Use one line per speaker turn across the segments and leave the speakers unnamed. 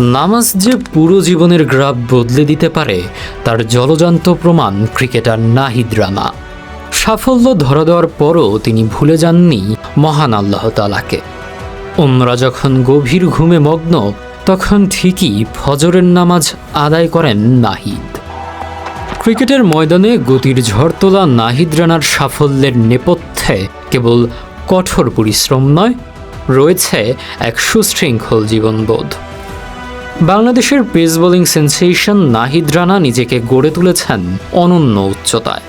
নামাজ যে পুরো জীবনের গ্রাফ বদলে দিতে পারে তার জলজান্ত প্রমাণ ক্রিকেটার নাহিদ রানা। সাফল্য ধরা দেওয়ার পরও তিনি ভুলে যাননি মহান আল্লাহ তাআলাকে। অন্যরা যখন গভীর ঘুমে মগ্ন তখন ঠিকই ফজরের নামাজ আদায় করেন নাহিদ। ক্রিকেটের ময়দানে গতির ঝড় তোলা নাহিদ রানার সাফল্যের নেপথ্যে কেবল কঠোর পরিশ্রম নয়, রয়েছে এক সুশৃঙ্খল জীবনবোধ। বাংলাদেশের pace bowling sensation Nahid Rana নিজেকে গড়ে তুলেছেন অনন্য উচ্চতায়।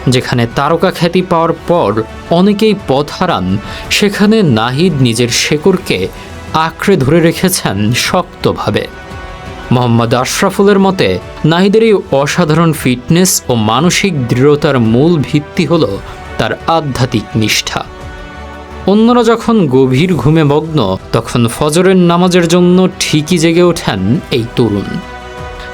যেখানে তারকা খ্যাতি পাওয়ার পর অনেকেই পথ হারান, সেখানে নাহিদ নিজের শেকড়কে আঁকড়ে ধরে রেখেছেন শক্তভাবে। মোহাম্মদ আশরাফুলের মতে নাহিদের এই অসাধারণ ফিটনেস ও মানসিক দৃঢ়তার মূল ভিত্তি হল তার আধ্যাত্মিক নিষ্ঠা। অন্যরা যখন গভীর ঘুমে মগ্ন তখন ফজরের নামাজের জন্য ঠিকই জেগে ওঠেন এই তরুণ।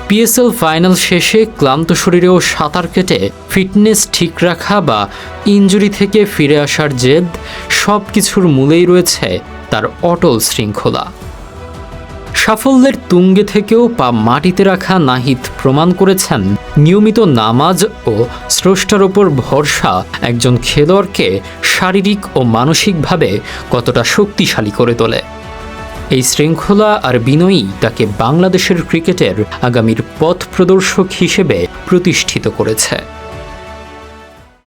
পিএসএল ফাইনাল শেষে ক্লান্ত শরীরেও সাঁতার কেটে ফিটনেস ঠিক রাখা বা ইনজুরি থেকে ফিরে আসার জেদ, সব কিছুর মূলেই রয়েছে তার অটল শৃঙ্খলা। সাফল্যের তুঙ্গে থেকেও পা মাটিতে রাখা নাহিদ প্রমাণ করেছেন নিয়মিত নামাজ ও স্রষ্টার ওপর ভরসা একজন খেলোয়াড়কে শারীরিক ও মানসিকভাবে কতটা শক্তিশালী করে তোলে। এই শৃঙ্খলা আর বিনয়ই তাকে বাংলাদেশের ক্রিকেটের আগামীর পথ প্রদর্শক হিসেবে প্রতিষ্ঠিত করেছে।